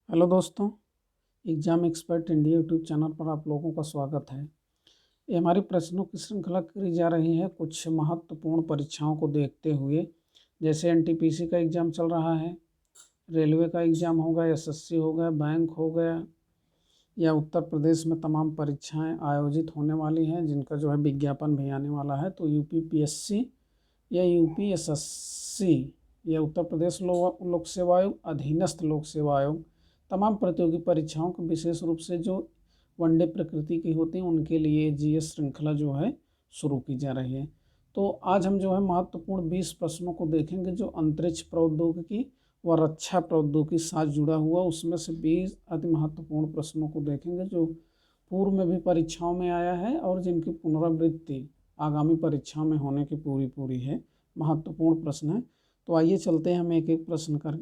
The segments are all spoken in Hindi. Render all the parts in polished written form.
हेलो दोस्तों, exam expert India YouTube channel पर आप लोगों का स्वागत है। ये हमारी प्रश्नों की श्रृंखला करी जा रही है कुछ महत्वपूर्ण परीक्षाओं को देखते हुए। जैसे एनटीपीसी का एग्ज़ाम चल रहा है, रेलवे का एग्ज़ाम हो गया, एसएससी हो गया, बैंक हो गया, या उत्तर प्रदेश में तमाम परीक्षाएं आयोजित होने वाली हैं जिनका विज्ञापन भी आने वाला है। तो यूपीपीएससी या यूपीएसएससी या उत्तर प्रदेश लोक सेवा आयोग, अधीनस्थ लोक सेवा आयोग, तमाम प्रतियोगी परीक्षाओं को विशेष रूप से जो वनडे प्रकृति की होती हैं उनके लिए जीएस श्रृंखला शुरू की जा रही है। तो आज हम महत्वपूर्ण 20 प्रश्नों को देखेंगे जो अंतरिक्ष प्रौद्योगिकी व रक्षा प्रौद्योगिकी के साथ जुड़ा हुआ। उसमें से 20 अति महत्वपूर्ण प्रश्नों को देखेंगे जो पूर्व में भी परीक्षाओं में आया है और जिनकी पुनरावृत्ति आगामी परीक्षाओं में होने की पूरी है। महत्वपूर्ण प्रश्न है। तो आइए चलते हैं, हम एक एक प्रश्न कर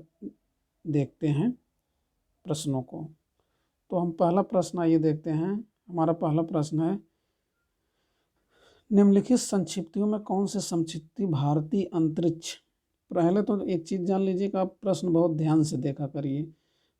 देखते हैं प्रश्नों को। तो हम पहला प्रश्न आइए देखते हैं। हमारा पहला प्रश्न है, निम्नलिखित संक्षिप्तियों में कौन से संक्षिप्ति भारतीय अंतरिक्ष। पहले तो एक चीज़ जान लीजिए कि आप प्रश्न बहुत ध्यान से देखा करिए।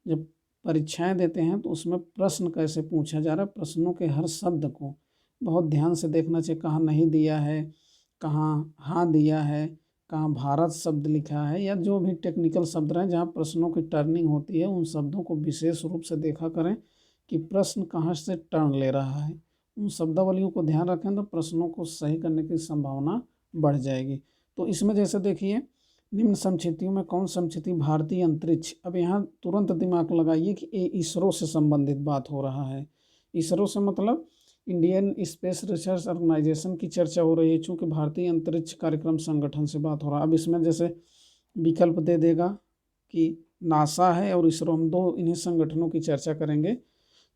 जब परीक्षाएं देते हैं तो उसमें प्रश्न कैसे पूछा जा रहा है, प्रश्नों के हर शब्द को बहुत ध्यान से देखना चाहिए। कहाँ नहीं दिया है, कहाँ हाँ दिया है, कहाँ भारत शब्द लिखा है, या जो भी टेक्निकल शब्द रहे जहाँ प्रश्नों की टर्निंग होती है उन शब्दों को विशेष रूप से देखा करें कि प्रश्न कहाँ से टर्न ले रहा है। उन शब्दावलियों को ध्यान रखें तो प्रश्नों को सही करने की संभावना बढ़ जाएगी। तो इसमें जैसे देखिए, निम्न संक्षिप्तियों में कौन संक्षिप्ति भारतीय अंतरिक्ष। अब यहाँ तुरंत दिमाग लगाइए कि ये इसरो से संबंधित बात हो रहा है। इसरो से मतलब इंडियन स्पेस रिसर्च ऑर्गेनाइजेशन की चर्चा हो रही है, चूँकि भारतीय अंतरिक्ष कार्यक्रम संगठन से बात हो रहा है। अब इसमें जैसे विकल्प दे देगा कि नासा है और इसरो, हम दो इन्हीं संगठनों की चर्चा करेंगे।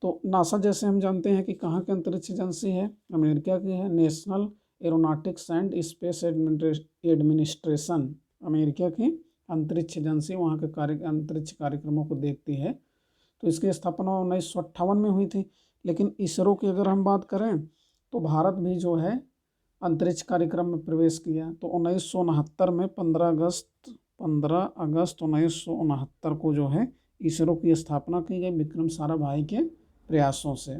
तो नासा जैसे हम जानते हैं कि कहाँ की अंतरिक्ष एजेंसी है, अमेरिका की है। National aeronautics and space administration America की अंतरिक्ष एजेंसी वहाँ के अंतरिक्ष कार्यक्रमों को देखती है। तो इसकी स्थापना 1958 में हुई थी। लेकिन इसरो की अगर हम बात करें तो भारत भी अंतरिक्ष कार्यक्रम में प्रवेश किया। तो 1969 में 15 अगस्त 1969 को इसरो की स्थापना की गई विक्रम साराभाई के प्रयासों से।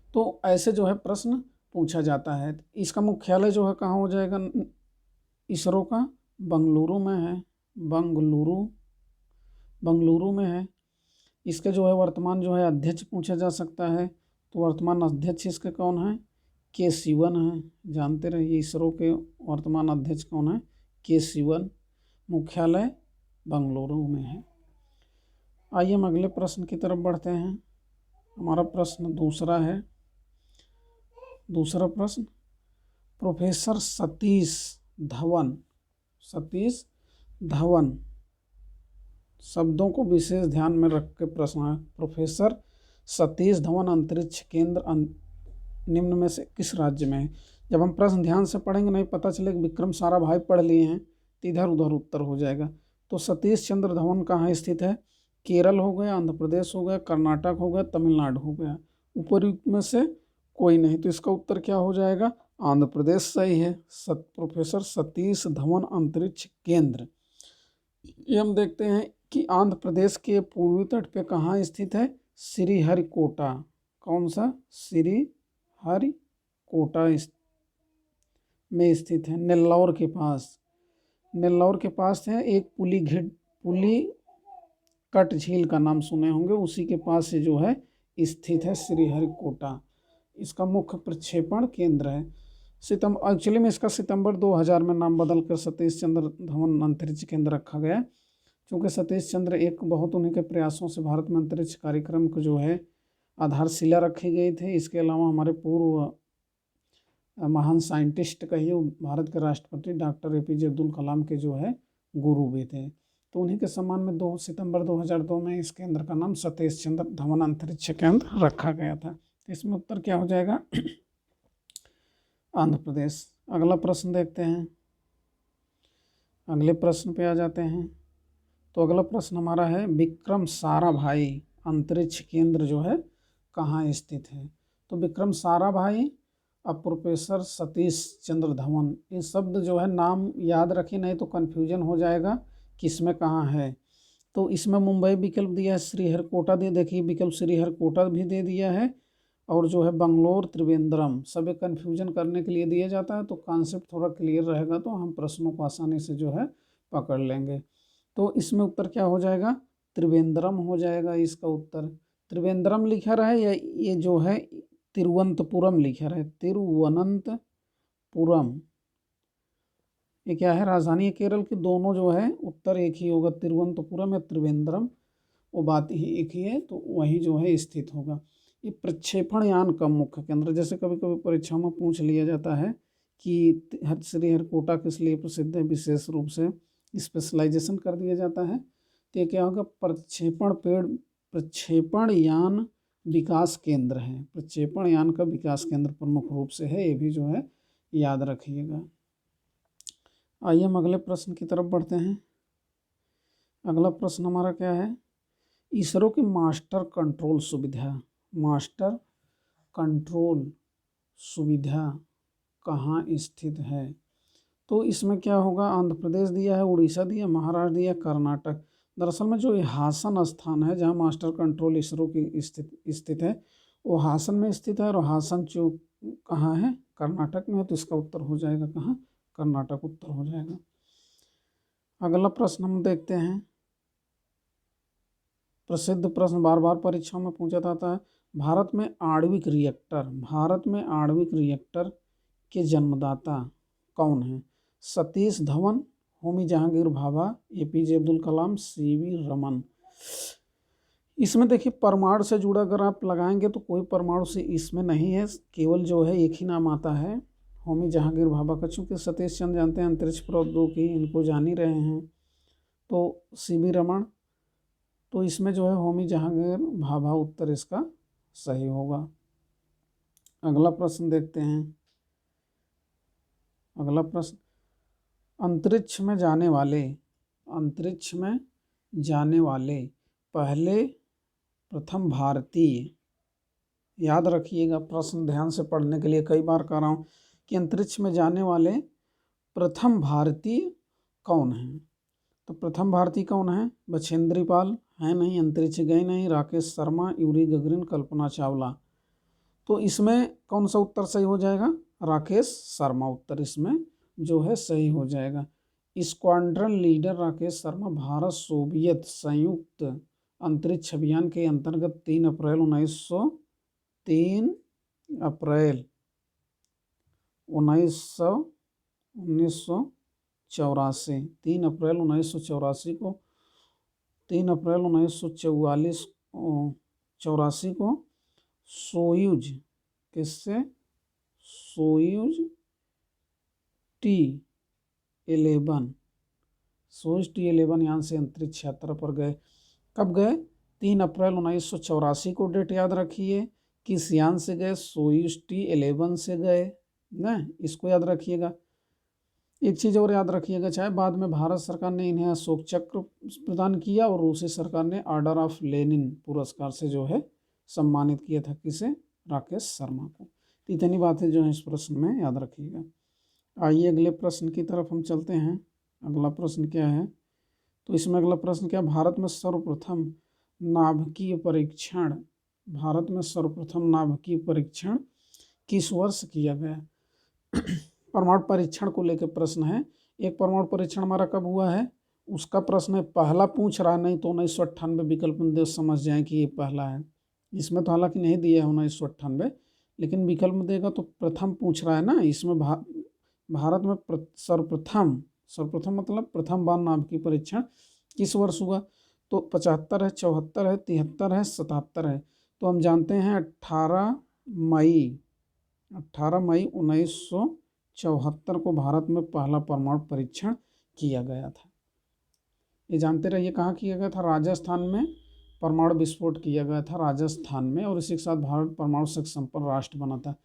तो ऐसे प्रश्न पूछा जाता है। इसका मुख्यालय कहाँ हो जाएगा इसरो का, बंगलुरु में है। बंगलुरु में है। इसके वर्तमान अध्यक्ष पूछा जा सकता है। तो वर्तमान अध्यक्ष इसके कौन है, के सिवन है। जानते रहिए इसरो के वर्तमान अध्यक्ष कौन है, के सिवन। मुख्यालय बंगलुरु में है। आइए हम अगले प्रश्न की तरफ बढ़ते हैं। हमारा प्रश्न दूसरा है। दूसरा प्रश्न, प्रोफेसर सतीश धवन शब्दों को विशेष ध्यान में रख के प्रश्न है। प्रोफेसर सतीश धवन अंतरिक्ष केंद्र निम्न में से किस राज्य में है। जब हम प्रश्न ध्यान से पढ़ेंगे, नहीं पता चले कि विक्रम साराभाई पढ़ लिए हैं तो इधर उधर उत्तर हो जाएगा। तो सतीश चंद्र धवन कहाँ स्थित है, केरल हो गया, आंध्र प्रदेश हो गया, कर्नाटक हो गया, तमिलनाडु हो गया। ऊपरी में से कोई नहीं। तो इसका उत्तर क्या हो जाएगा, आंध्र प्रदेश सही है। प्रोफेसर सतीश धवन अंतरिक्ष केंद्र, ये हम देखते हैं कि आंध्र प्रदेश के पूर्वी तट पे कहाँ स्थित है, श्रीहरिकोटा। कौन सा, श्रीहरिकोटा में स्थित है। नेल्लौर के पास है। एक पुलिकट झील का नाम सुने होंगे, उसी के पास से स्थित है श्रीहरिकोटा। इसका मुख्य प्रक्षेपण केंद्र है। एक्चुअली में इसका सितंबर 2000 में नाम बदल कर सतीश चंद्र धवन अंतरिक्ष केंद्र रखा गया, क्योंकि सतीश चंद्र एक बहुत उन्हीं के प्रयासों से भारत में अंतरिक्ष कार्यक्रम को आधारशिला रखी गई थी। इसके अलावा हमारे पूर्व महान साइंटिस्ट कहिए, भारत के राष्ट्रपति डॉक्टर एपीजे अब्दुल कलाम के गुरु भी थे। तो उन्हीं के सम्मान में 2 सितंबर 2002 में इस केंद्र का नाम सतीश चंद्र धवन अंतरिक्ष केंद्र रखा गया था। तो इसमें उत्तर क्या हो जाएगा, आंध्र प्रदेश। अगला प्रश्न देखते हैं। अगले प्रश्न पे आ जाते हैं। तो अगला प्रश्न हमारा है, विक्रम साराभाई अंतरिक्ष केंद्र कहाँ स्थित है। तो विक्रम साराभाई अब प्रोफेसर सतीश चंद्र धवन, ये शब्द नाम याद रखिए, नहीं तो कन्फ्यूजन हो जाएगा किसमें कहाँ है। तो इसमें मुंबई विकल्प दिया है, श्रीहरिकोटा दे देखिए विकल्प श्रीहरिकोटा भी दे दिया है, और जो है बंगलोर, त्रिवेंद्रम, सब एक कन्फ्यूजन करने के लिए दिया जाता है। तो कॉन्सेप्ट थोड़ा क्लियर रहेगा तो हम प्रश्नों को आसानी से जो है पकड़ लेंगे। तो इसमें उत्तर क्या हो जाएगा, त्रिवेंद्रम हो जाएगा इसका उत्तर। त्रिवेंद्रम लिखा रहा है या ये जो है तिरुवनंतपुरम लिखा रहा है, तिरुवनंतपुरम, ये क्या है, राजधानी है केरल की। दोनों जो है उत्तर एक ही होगा, तिरुवनंतपुरम या त्रिवेंद्रम, वो बात ही एक ही है, तो वही जो है स्थित होगा। ये प्रक्षेपण यान का मुख्य केंद्र, जैसे कभी कभी परीक्षाओं में पूछ लिया जाता है कि श्रीहरिकोटा किस लिए प्रसिद्ध है, विशेष रूप से स्पेशलाइजेशन कर दिया जाता है। तो ये क्या होगा, प्रक्षेपण यान विकास केंद्र है, प्रक्षेपण यान का विकास केंद्र प्रमुख रूप से है, ये भी जो है याद रखिएगा। आइए हम अगले प्रश्न की तरफ बढ़ते हैं। अगला प्रश्न हमारा क्या है, इसरो की मास्टर कंट्रोल सुविधा कहाँ स्थित है। तो इसमें क्या होगा, आंध्र प्रदेश दिया है, उड़ीसा दिया, महाराष्ट्र दिया, कर्नाटक। दरअसल में जो ये हासन स्थान है जहाँ मास्टर कंट्रोल इसरो की स्थित है, वो हासन में स्थित है, और हासन जो कहाँ है, कर्नाटक में है। तो इसका उत्तर हो जाएगा कहाँ, कर्नाटक उत्तर हो जाएगा। अगला प्रश्न हम देखते हैं, प्रसिद्ध प्रश्न बार बार परीक्षाओं में पूछा जाता है, भारत में आणविक रिएक्टर के जन्मदाता कौन है। Satish Dhawan, Homi Jahangir Bhabha, APJ Abdul Kalam, CV Raman. इसमें देखिए परमाणु से जुड़ा अगर आप लगाएंगे तो कोई परमाणु से इसमें नहीं है, केवल जो है एक ही नाम आता है, होमी जहांगीर भाभा का। चूँकि सतीश चंद्र जानते हैं अंतरिक्ष प्रौद्योगिकी, इनको जान ही रहे हैं, तो सीवी रमन। तो इसमें जो है होमी जहांगीर भाभा उत्तर इसका सही होगा। अगला प्रश्न देखते हैं। अगला प्रश्न, अंतरिक्ष में जाने वाले पहले प्रथम भारतीय, याद रखिएगा प्रश्न ध्यान से पढ़ने के लिए, कई बार कह रहा हूँ कि अंतरिक्ष में जाने वाले प्रथम भारतीय कौन हैं। तो प्रथम भारतीय कौन है, बछेंद्री पाल है नहीं, अंतरिक्ष गए नहीं, राकेश शर्मा, यूरी गगरिन, कल्पना चावला। तो इसमें कौन सा उत्तर सही हो जाएगा, राकेश शर्मा उत्तर इसमें जो है सही हो जाएगा। Squadron leader Rakesh Sharma Bharat Soviet संयुक्त अंतरिक्ष अभियान के अंतर्गत 3 अप्रैल 1984 को सोयूज T11 यान से अंतरिक्ष यात्रा पर गए। कब गए, 3 अप्रैल 1984 को डेट याद रखिए। किस यान से गए, सोयूज T11 से गए ना, इसको याद रखिएगा। एक चीज़ और याद रखिएगा, चाहे बाद में भारत सरकार ने इन्हें अशोक चक्र प्रदान किया और रूसी सरकार ने ऑर्डर ऑफ लेनिन पुरस्कार से जो है सम्मानित किया था, किसे, राकेश शर्मा को। तो इतनी बातें जो है इस प्रश्न में याद रखिएगा। आइए अगले प्रश्न की तरफ हम चलते हैं। अगला प्रश्न क्या है, तो इसमें अगला प्रश्न क्या, भारत में सर्वप्रथम नाभिकीय परीक्षण किस वर्ष किया गया। परमाणु परीक्षण को लेकर प्रश्न है। एक परमाणु परीक्षण हमारा कब हुआ है, उसका प्रश्न है, पहला पूछ रहा है, नहीं तो 1998 विकल्प में समझ जाएं कि ये पहला है। इसमें तो हालांकि नहीं दिया है 1998, लेकिन विकल्प में देगा तो प्रथम पूछ रहा है ना। इसमें भारत में सर्वप्रथम मतलब प्रथम बार नाभिकीय परीक्षण किस वर्ष हुआ, तो 75 है, 74 है, 73 है, 77 है। तो हम जानते हैं 18 मई 1974 को भारत में पहला परमाणु परीक्षण किया गया था। ये जानते रहिए कहाँ किया गया था, राजस्थान में परमाणु विस्फोट किया गया था राजस्थान में, और इसी के साथ भारत परमाणु शक्ति संपन्न राष्ट्र बना था।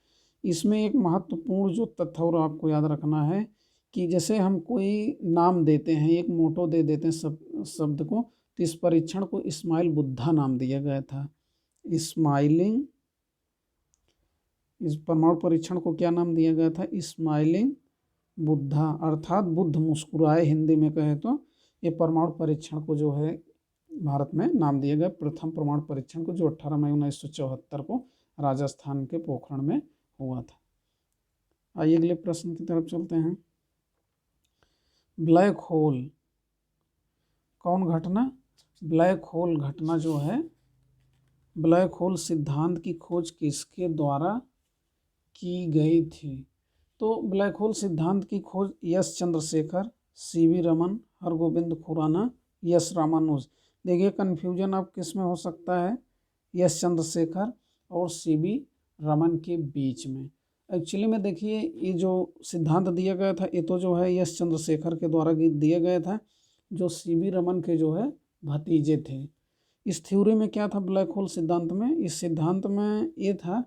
इसमें एक महत्वपूर्ण जो तथ्य और आपको याद रखना है कि जैसे हम कोई नाम देते हैं, एक मोटो दे देते हैं शब्द को, तो इस परीक्षण को इस्माइल बुद्धा नाम दिया गया था। इस परमाणु परीक्षण को क्या नाम दिया गया था, इस्माइलिंग बुद्धा, अर्थात बुद्ध मुस्कुराए हिंदी में कहे तो। ये परमाणु परीक्षण को जो है भारत में नाम दिए गए प्रथम परमाणु परीक्षण को, जो 18 मई 1974 को राजस्थान के पोखरण में हुआ था। आइए अगले प्रश्न की तरफ चलते हैं। ब्लैक होल कौन घटना? ब्लैक होल घटना जो है, ब्लैक होल सिद्धांत की खोज किसके द्वारा की गई थी? तो ब्लैक होल सिद्धांत की खोज एस चंद्रशेखर, सीवी रमन, हरगोविंद खुराना, एस रामानुज। देखिए कन्फ्यूजन अब किस में हो सकता है, एस चंद्रशेखर और सीवी रमन के बीच में। एक्चुअली में देखिए ये जो सिद्धांत दिया गया था ये तो जो है एस चंद्रशेखर के द्वारा दिया गया था, जो सीवी रमन के जो है भतीजे थे। इस थ्योरी में क्या था ब्लैक होल सिद्धांत में? इस सिद्धांत में ये था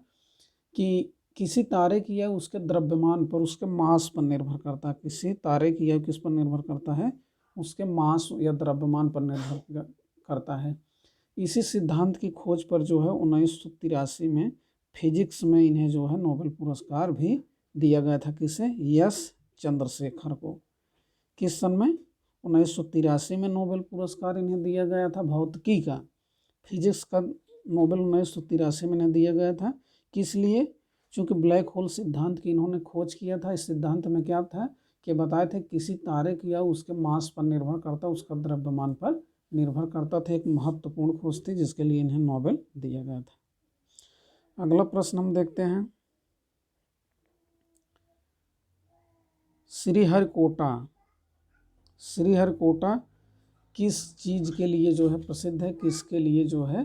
कि किसी तारे की या उसके द्रव्यमान पर, उसके मास पर निर्भर करता है। किसी तारे की या किस पर निर्भर करता है? उसके मास या द्रव्यमान पर निर्भर करता है। इसी सिद्धांत की खोज पर जो है 1983 में फिजिक्स में इन्हें जो है नोबेल पुरस्कार भी दिया गया था। किसे? एस चंद्रशेखर को। किस सन में? 1983 में नोबेल पुरस्कार इन्हें दिया गया था भौतिकी का, फिजिक्स का नोबेल 1983 में इन्हें दिया गया था। किस लिए? चूँकि ब्लैक होल सिद्धांत की इन्होंने खोज किया था। इस सिद्धांत में क्या था कि बताए थे किसी तारे की या उसके मास पर निर्भर करता, उसका द्रव्यमान पर निर्भर करता था। एक महत्वपूर्ण खोज थी जिसके लिए इन्हें नोबेल दिया गया था। अगला प्रश्न हम देखते हैं। श्रीहरिकोटा, श्रीहरिकोटा किस चीज़ के लिए जो है प्रसिद्ध है? किसके लिए जो है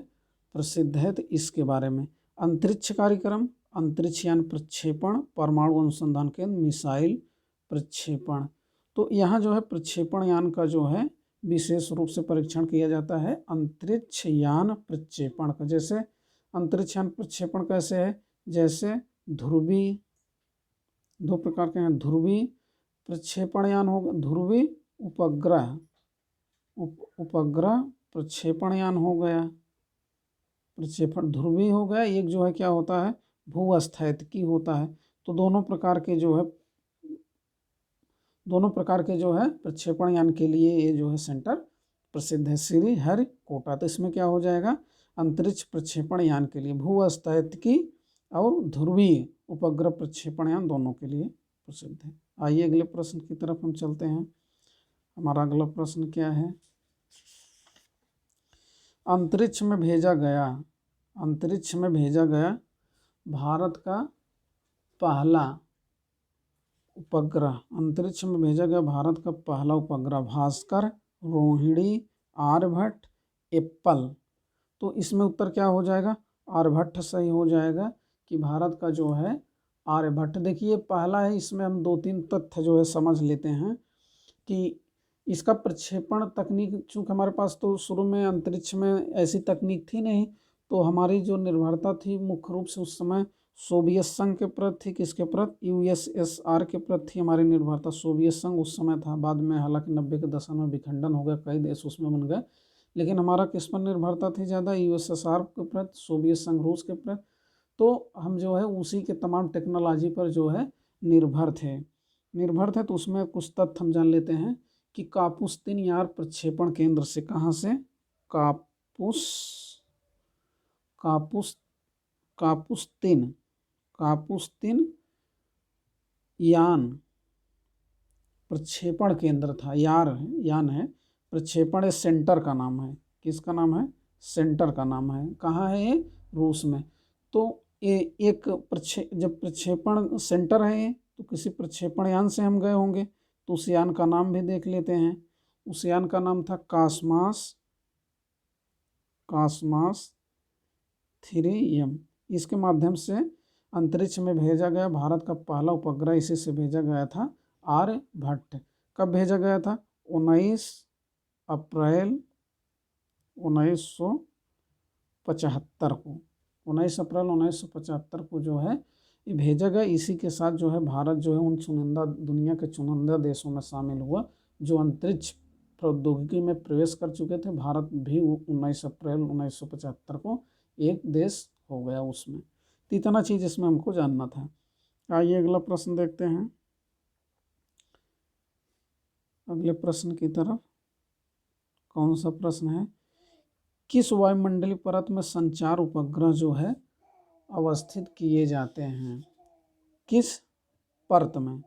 प्रसिद्ध है? तो इसके बारे में, अंतरिक्ष कार्यक्रम, अंतरिक्ष यान प्रक्षेपण, परमाणु अनुसंधान केंद्र, मिसाइल प्रक्षेपण। तो यहाँ जो है प्रक्षेपण यान का जो है विशेष रूप से परीक्षण किया जाता है, अंतरिक्ष यान प्रक्षेपण का। जैसे अंतरिक्ष यान प्रक्षेपण कैसे है? जैसे ध्रुवी, दो प्रकार के हैं, ध्रुवी प्रक्षेपण यान होगा, ध्रुवी उपग्रह, उपग्रह प्रक्षेपण यान हो गया, प्रक्षेपण ध्रुवी हो गया। एक जो है क्या होता है, भूस्थैतिकी होता है। तो दोनों प्रकार के जो है प्रक्षेपण यान के लिए ये जो है सेंटर प्रसिद्ध है, श्रीहरिकोटा। तो इसमें क्या हो जाएगा, अंतरिक्ष प्रक्षेपण यान के लिए, भूस्थैतिकी और ध्रुवीय उपग्रह प्रक्षेपण यान दोनों के लिए प्रसिद्ध है। आइए अगले प्रश्न की तरफ हम चलते हैं। हमारा अगला प्रश्न क्या है? अंतरिक्ष में भेजा गया, अंतरिक्ष में भेजा गया भारत का पहला उपग्रह, अंतरिक्ष में भेजा गया भारत का पहला उपग्रह भास्कर, रोहिणी, आर्यभट्ट, एप्पल। तो इसमें उत्तर क्या हो जाएगा? आर्यभट्ट सही हो जाएगा कि भारत का जो है आर्यभट्ट। देखिए पहला है, इसमें हम 2-3 तथ्य जो है समझ लेते हैं कि इसका प्रक्षेपण तकनीक, चूँकि हमारे पास तो शुरू में अंतरिक्ष में ऐसी तकनीक थी नहीं, तो हमारी जो निर्भरता थी मुख्य रूप से उस समय सोवियत संघ के प्रति थी। किसके प्रति? यूएसएसआर के प्रति थी हमारी निर्भरता। सोवियत संघ उस समय था, बाद में हालांकि 90 के दशक में विखंडन हो गया, कई देश उसमें बन गए, लेकिन हमारा किस पर निर्भरता थी ज़्यादा? यूएसएसआर के प्रति, सोवियत संघ रूस के प्रति। तो हम जो है उसी के तमाम टेक्नोलॉजी पर जो है निर्भर थे। तो उसमें कुछ तथ्य हम जान लेते हैं कि कापुस-3 यान प्रक्षेपण केंद्र से, कहाँ से? कापुस-3 यान प्रक्षेपण केंद्र था, यान है, प्रक्षेपण सेंटर का नाम है। किसका नाम है? सेंटर का नाम है। कहाँ है ये? रूस में। तो ये एक जब प्रक्षेपण सेंटर है ये, तो किसी प्रक्षेपण यान से हम गए होंगे, तो उस यान का नाम भी देख लेते हैं। उस यान का नाम था कॉस्मॉस 3M। इसके माध्यम से अंतरिक्ष में भेजा गया भारत का पहला उपग्रह, इसी से भेजा गया था आर्यभट्ट। कब भेजा गया था? 19 अप्रैल 1975 को, 19 अप्रैल 1975 को जो है ये भेजा गया। इसी के साथ जो है भारत जो है उन दुनिया के चुनिंदा देशों में शामिल हुआ जो अंतरिक्ष प्रौद्योगिकी में प्रवेश कर चुके थे। भारत भी 19 अप्रैल 1975 को एक देश हो गया उसमें। तो इतना चीज़ इसमें हमको जानना था। आइए अगला प्रश्न देखते हैं। अगले प्रश्न की तरफ, कौन सा प्रश्न है? किस वायुमंडलीय परत में संचार उपग्रह जो है अवस्थित किए जाते हैं? किस परत में?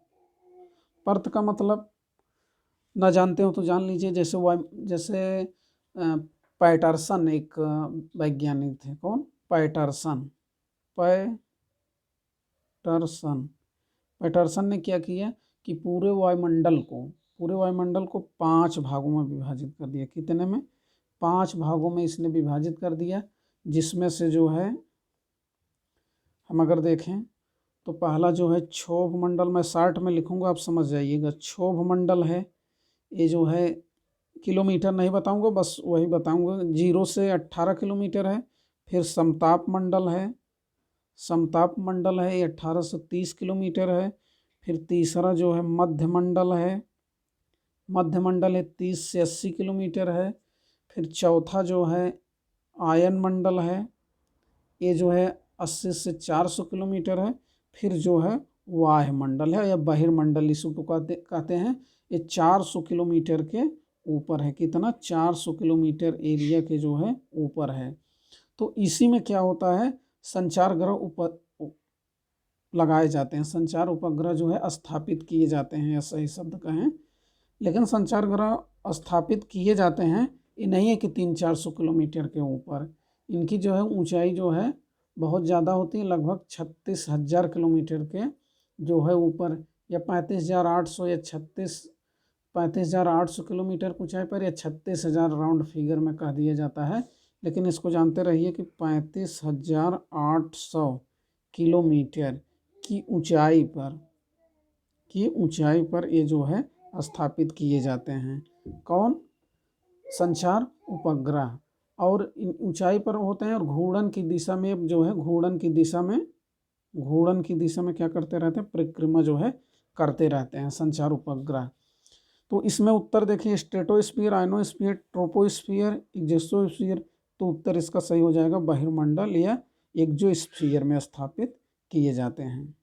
परत का मतलब ना जानते हो तो जान लीजिए। जैसे पैटरसन एक वैज्ञानिक थे। कौन? पैटरसन। पैटरसन ने क्या किया कि पूरे वायुमंडल को 5 भागों में विभाजित कर दिया। कितने में? 5 भागों में इसने विभाजित कर दिया, जिसमें से जो है हम अगर देखें तो पहला जो है क्षोभ मंडल, मैं शार्ट में लिखूंगा, आप समझ जाइएगा। क्षोभ मंडल है, ये जो है किलोमीटर नहीं बताऊंगा, बस वही बताऊंगा, 0 से 18 किलोमीटर है। फिर समताप मंडल है, ये 18 से 30 किलोमीटर है। फिर तीसरा जो है मध्य मंडल है, 30 से 80 किलोमीटर है। फिर चौथा जो है आयन मंडल है, ये जो है 80 से 400 किलोमीटर है। फिर जो है वायुमंडल है या बहिर्मंडल इसको कहते हैं, ये 400 किलोमीटर के ऊपर है। कितना? 400 किलोमीटर एरिया के जो है ऊपर है। तो इसी में क्या होता है, संचार ग्रह लगाए जाते हैं, संचार उपग्रह जो है स्थापित किए जाते हैं, ऐसा ही शब्द कहें। लेकिन संचार ग्रह स्थापित किए जाते हैं, ये नहीं है कि 300-400 किलोमीटर के ऊपर। इनकी जो है ऊंचाई जो है बहुत ज़्यादा होती है, लगभग 36,000 किलोमीटर के जो है ऊपर, या 35,800 या 35,800 किलोमीटर ऊंचाई पर, या 36,000 राउंड फिगर में कह दिया जाता है। लेकिन इसको जानते रहिए कि 35,800 किलोमीटर की ऊंचाई पर ये जो है स्थापित किए जाते हैं। कौन? संचार उपग्रह। और ऊंचाई पर होते हैं और घूर्णन की दिशा में जो है, घूर्णन की दिशा में क्या करते रहते हैं? परिक्रमा जो है करते रहते हैं संचार उपग्रह। तो इसमें उत्तर देखिए, स्ट्रेटोस्फीयर, आयनोस्फीयर, ट्रोपोस्फीयर, एक्सोस्फीयर। तो उत्तर इसका सही हो जाएगा बहिर्मंडल या एक्सोस्फीयर में स्थापित किए जाते हैं।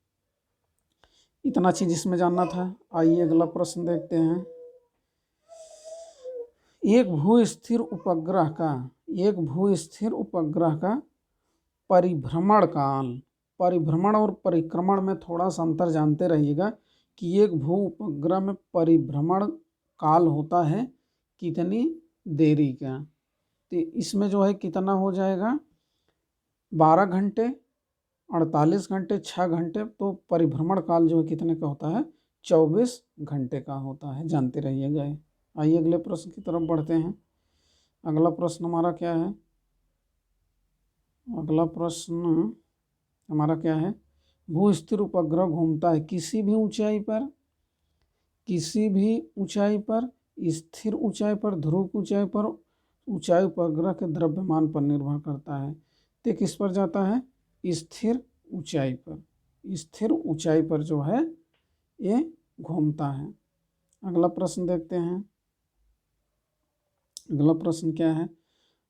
इतना चीज इसमें जानना था। आइए अगला प्रश्न देखते हैं। एक भूस्थिर उपग्रह का परिभ्रमण और परिक्रमण में थोड़ा सा अंतर जानते रहिएगा कि एक भू उपग्रह में परिभ्रमण काल होता है कितनी देरी का। तो इसमें जो है कितना हो जाएगा? 12 घंटे, 48 घंटे, 6 घंटे। तो परिभ्रमण काल जो है कितने का होता है? 24 घंटे का होता है, जानते रहिएगा। आइए अगले प्रश्न की तरफ बढ़ते हैं। अगला प्रश्न हमारा क्या है? भूस्थिर उपग्रह घूमता है किसी भी ऊंचाई पर, स्थिर ऊंचाई पर, ध्रुव ऊंचाई पर। ऊंचाई उपग्रह के द्रव्यमान पर निर्भर करता है। तो किस पर जाता है? स्थिर ऊंचाई पर जो है ये घूमता है। अगला प्रश्न देखते हैं। अगला प्रश्न क्या है?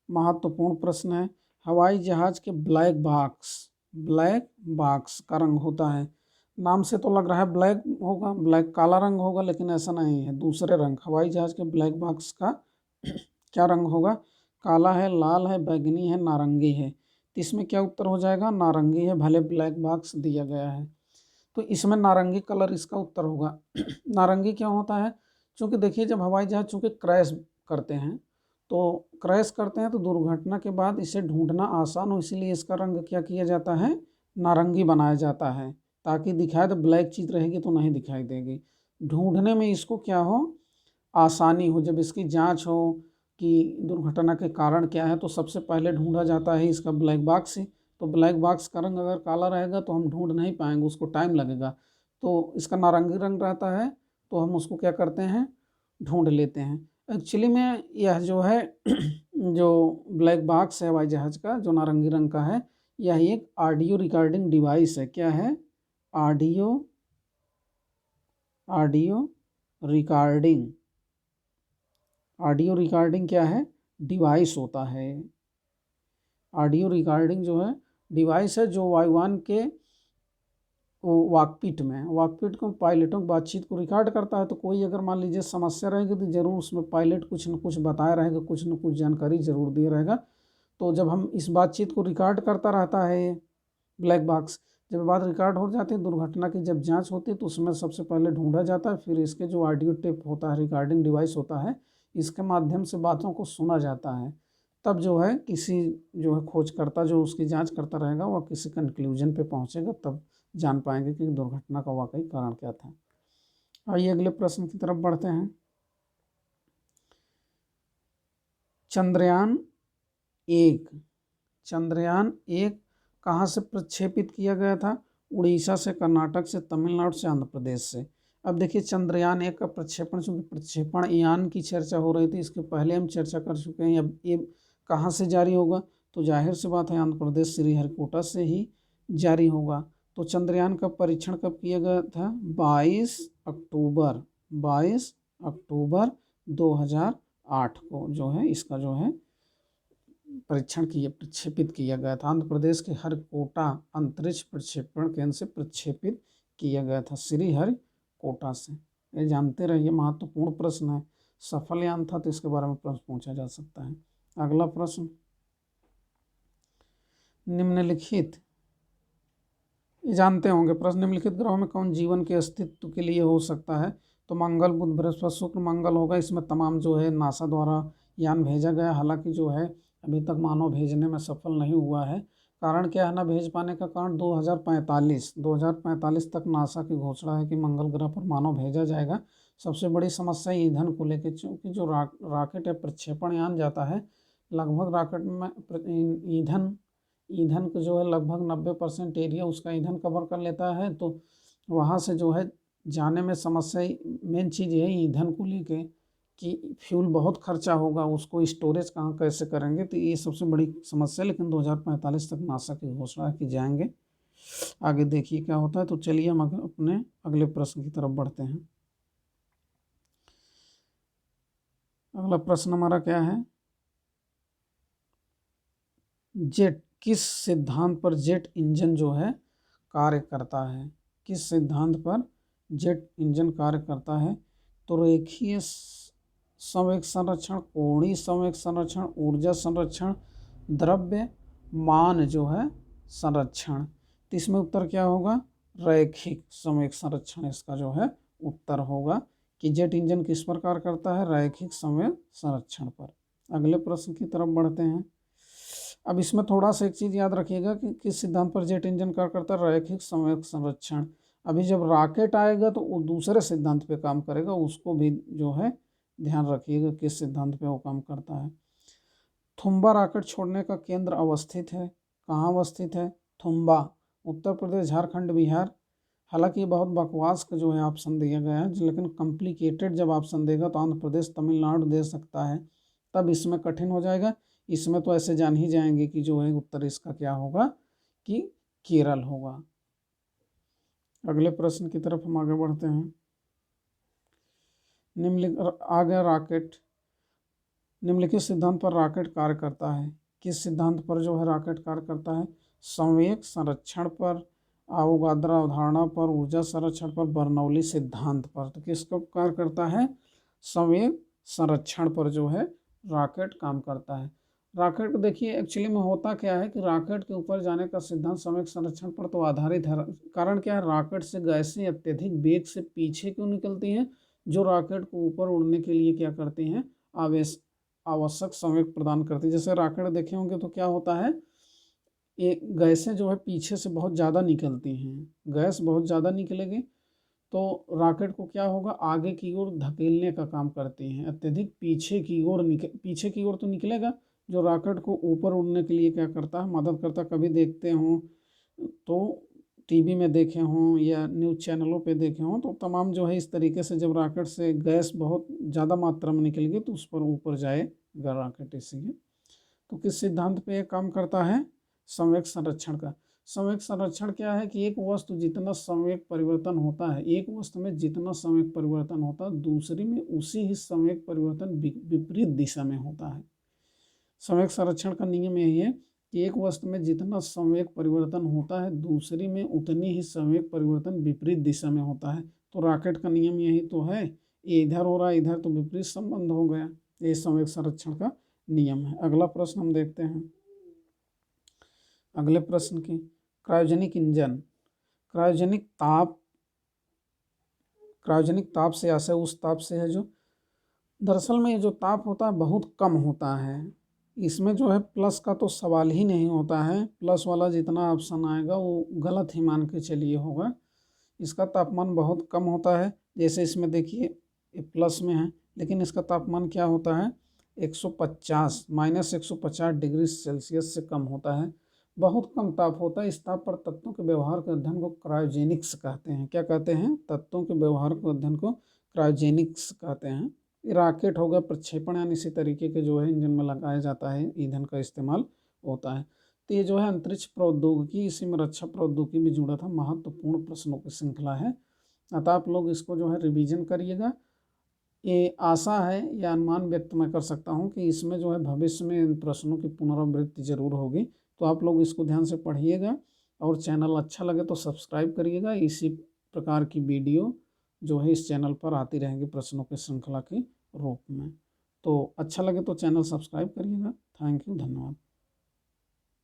महत्वपूर्ण प्रश्न है। हवाई जहाज के ब्लैक बॉक्स का रंग होता है। नाम से तो लग रहा है ब्लैक काला रंग होगा, लेकिन ऐसा नहीं है, दूसरे रंग। हवाई जहाज के ब्लैक बॉक्स का क्या रंग होगा? काला है, लाल है, बैंगनी है, नारंगी है। तो इसमें क्या उत्तर हो जाएगा? नारंगी है, भले ब्लैक बॉक्स दिया गया है। तो इसमें नारंगी कलर इसका उत्तर होगा। नारंगी क्यों होता है? क्योंकि देखिए, जब हवाई जहाज चूँकि क्रैश करते हैं तो दुर्घटना के बाद इसे ढूंढना आसान हो, इसीलिए इसका रंग क्या किया जाता है? नारंगी बनाया जाता है, ताकि दिखाए तो ब्लैक चीज़ रहेगी तो नहीं दिखाई देगी। ढूंढने में इसको क्या हो? आसानी हो। जब इसकी जांच हो कि दुर्घटना के कारण क्या है, तो सबसे पहले ढूंढा जाता है इसका ब्लैक बॉक्स ही। तो ब्लैक बॉक्स का रंग अगर काला रहेगा तो हम ढूंढ नहीं पाएंगे, उसको टाइम लगेगा। तो इसका नारंगी रंग रहता है, तो हम उसको क्या करते हैं? ढूंढ लेते हैं। एक्चुअली में यह जो है जो ब्लैक बॉक्स है हवाई जहाज का, जो नारंगी रंग का है, यह एक ऑडियो रिकॉर्डिंग डिवाइस है। क्या है? ऑडियो रिकॉर्डिंग क्या है? डिवाइस होता है। ऑडियो रिकॉर्डिंग जो है डिवाइस है, जो वायुयान के वाकपिट को पायलटों की बातचीत को रिकॉर्ड करता है। तो कोई अगर मान लीजिए समस्या रहेगी तो जरूर उसमें पायलट कुछ न कुछ बताया रहेगा, कुछ न कुछ जानकारी जरूर दिया रहेगा, तो जब हम इस बातचीत को रिकॉर्ड करता रहता है ये ब्लैक बॉक्स, जब बात रिकॉर्ड हो जाती है दुर्घटना की, जब जांच होती है तो उसमें सबसे पहले ढूंढा जाता है, फिर इसके जो ऑडियो टेप होता है, रिकॉर्डिंग डिवाइस होता है, इसके माध्यम से बातों को सुना जाता है। तब जो है किसी जो है खोजकर्ता जो उसकी जांच करता रहेगा वह किसी कंक्लूजन पे पहुंचेगा, तब जान पाएंगे कि दुर्घटना का वाकई कारण क्या था। आइए अगले प्रश्न की तरफ बढ़ते हैं। चंद्रयान 1 कहाँ से प्रक्षेपित किया गया था? उड़ीसा से, कर्नाटक से, तमिलनाडु से, आंध्र प्रदेश से। अब देखिए चंद्रयान 1 का प्रक्षेपण, चूँकि प्रक्षेपण यान की चर्चा हो रही थी, इसके पहले हम चर्चा कर चुके हैं। अब ये कहाँ से जारी होगा? तो जाहिर सी बात है आंध्र प्रदेश श्रीहरिकोटा से ही जारी होगा। तो चंद्रयान का परीक्षण कब किया गया था? 22 अक्टूबर 2008 को जो है इसका जो है प्रक्षेपित किया गया था। आंध्र प्रदेश के हरिकोटा अंतरिक्ष प्रक्षेपण केंद्र से प्रक्षेपित किया गया था, श्रीहरिकोटा से। ये जानते रहिए, महत्वपूर्ण प्रश्न है। सफल यान था तो इसके बारे में प्रश्न पूछा जा सकता है। अगला प्रश्न, निम्नलिखित, ये जानते होंगे प्रश्न, निम्नलिखित ग्रहों में कौन जीवन के अस्तित्व के लिए हो सकता है? तो मंगल, बुध, बृहस्पति, शुक्र, मंगल होगा। इसमें तमाम जो है नासा द्वारा यान भेजा गया, हालांकि जो है अभी तक मानव भेजने में सफल नहीं हुआ है। कारण क्या है ना भेज पाने का कारण? 2045 तक नासा की घोषणा है कि मंगल ग्रह पर मानव भेजा जाएगा। सबसे बड़ी समस्या ईंधन को लेकर, क्योंकि जो रॉकेट या प्रक्षेपण यान जाता है, लगभग रॉकेट में ईंधन को जो है लगभग 90% एरिया उसका ईंधन कवर कर लेता है। तो वहाँ से जो है जाने में समस्या, मेन चीज़ है ईंधन को लेके कि फ्यूल बहुत खर्चा होगा, उसको स्टोरेज कहाँ कैसे करेंगे, तो ये सबसे बड़ी समस्या। लेकिन 2045 तक नासा की घोषणा की जाएंगे। आगे देखिए क्या होता है। तो चलिए हम अपने अगले प्रश्न की तरफ बढ़ते हैं। अगला प्रश्न हमारा क्या है? किस सिद्धांत पर जेट इंजन जो है कार्य करता है? किस सिद्धांत पर जेट इंजन कार्य करता है? तो रेखीय संवेग संरक्षण, कोणीय संवेग संरक्षण, ऊर्जा संरक्षण, द्रव्यमान जो है संरक्षण। तो इसमें उत्तर क्या होगा? रैखिक संवेग संरक्षण इसका जो है उत्तर होगा कि जेट इंजन किस पर कार्य करता है? रैखिक संवेग संरक्षण पर। अगले प्रश्न की तरफ बढ़ते हैं। अब इसमें थोड़ा सा एक चीज़ याद रखिएगा कि किस सिद्धांत पर जेट इंजन कार्य करता है? रैखिक संवेग संरक्षण। अभी जब रॉकेट आएगा तो वो दूसरे सिद्धांत पे काम करेगा, उसको भी जो है ध्यान रखिएगा किस सिद्धांत पे वो काम करता है। थुम्बा रॉकेट छोड़ने का केंद्र अवस्थित है, कहाँ अवस्थित है? थुम्बा, उत्तर प्रदेश, झारखंड, बिहार। हालांकि ये बहुत बकवास का जो है ऑप्शन दिया गया है, लेकिन कॉम्प्लिकेटेड जब ऑप्शन देगा तो आंध्र प्रदेश, तमिलनाडु दे सकता है, तब इसमें कठिन हो जाएगा। इसमें तो ऐसे जान ही जाएंगे कि जो है उत्तर इसका क्या होगा कि केरल होगा। अगले प्रश्न की तरफ हम आगे बढ़ते हैं। निम्नलिखित सिद्धांत पर रॉकेट कार्य करता है? किस सिद्धांत पर जो है रॉकेट कार्य करता है? संवेग संरक्षण पर, अवोगाद्रो अवधारणा पर, ऊर्जा संरक्षण पर, बर्नौली सिद्धांत पर। तो किसका कार्य करता है? संवेग संरक्षण पर जो है रॉकेट काम करता है। रॉकेट देखिए एक्चुअली में होता क्या है कि रॉकेट के ऊपर जाने का सिद्धांत संवेग संरक्षण पर तो आधारित है। कारण क्या है? रॉकेट से गैसें अत्यधिक वेग से पीछे क्यों निकलती हैं, जो रॉकेट को ऊपर उड़ने के लिए क्या करती हैं? आवश्यक संवेग प्रदान करती है। जैसे रॉकेट देखे होंगे तो क्या होता है, ये गैसें जो है पीछे से बहुत ज़्यादा निकलती हैं। गैस बहुत ज़्यादा निकलेगी तो रॉकेट को क्या होगा? आगे की ओर धकेलने का काम करती हैं, अत्यधिक पीछे की ओर तो निकलेगा, जो रॉकेट को ऊपर उड़ने के लिए क्या करता है? मदद करता। कभी देखते हों तो टीवी में देखे हों या न्यूज़ चैनलों पे देखे हों तो तमाम जो है इस तरीके से जब रॉकेट से गैस बहुत ज़्यादा मात्रा में निकलेगी तो उस पर ऊपर जाएगा रॉकेट। इसीलिए तो किस सिद्धांत पे काम करता है? संवेग संरक्षण का। संवेग संरक्षण क्या है कि एक वस्तु जितना संवेग परिवर्तन होता है, एक वस्तु में जितना संवेग परिवर्तन होता है, दूसरी में उसी ही संवेग परिवर्तन विपरीत दिशा में होता है। संवेग संरक्षण का नियम यही है कि एक वस्तु में जितना संवेग परिवर्तन होता है, दूसरी में उतनी ही संवेग परिवर्तन विपरीत दिशा में होता है। तो रॉकेट का नियम यही तो है, ये इधर हो रहा है इधर, तो विपरीत संबंध हो गया। ये संवेग संरक्षण का नियम है। अगला प्रश्न हम देखते हैं। अगले प्रश्न की, क्रायोजेनिक इंजन। क्रायोजेनिक ताप से आशय उस ताप से है जो, दरअसल में ये जो ताप होता है बहुत कम होता है। इसमें जो है प्लस का तो सवाल ही नहीं होता है, प्लस वाला जितना ऑप्शन आएगा वो गलत ही मान के चलिए होगा। इसका तापमान बहुत कम होता है। जैसे इसमें देखिए ये प्लस में है, लेकिन इसका तापमान क्या होता है 150 -150 डिग्री सेल्सियस से कम होता है। बहुत कम ताप होता है। इस ताप पर तत्वों के व्यवहार के अध्ययन को क्रायोजेनिक्स कहते हैं। क्या कहते हैं? तत्वों के व्यवहार के अध्ययन को क्रायोजेनिक्स कहते हैं। रॉकेट हो गया, प्रक्षेपण यानी इसी तरीके के जो है इंजन में लगाया जाता है, ईंधन का इस्तेमाल होता है। तो ये जो है अंतरिक्ष प्रौद्योगिकी, इसी में रक्षा प्रौद्योगिकी भी जुड़ा था। महत्वपूर्ण प्रश्नों की श्रृंखला है, अतः आप लोग इसको जो है रिवीजन करिएगा। ये आशा है या अनुमान व्यक्त मैं कर सकता हूँ कि इसमें जो है भविष्य में इन प्रश्नों की पुनरावृत्ति जरूर होगी। तो आप लोग इसको ध्यान से पढ़िएगा, और चैनल अच्छा लगे तो सब्सक्राइब करिएगा। इसी प्रकार की वीडियो जो है इस चैनल पर आती रहेंगी प्रश्नों की श्रृंखला के रूप में। तो अच्छा लगे तो चैनल सब्सक्राइब करिएगा। थैंक यू, धन्यवाद।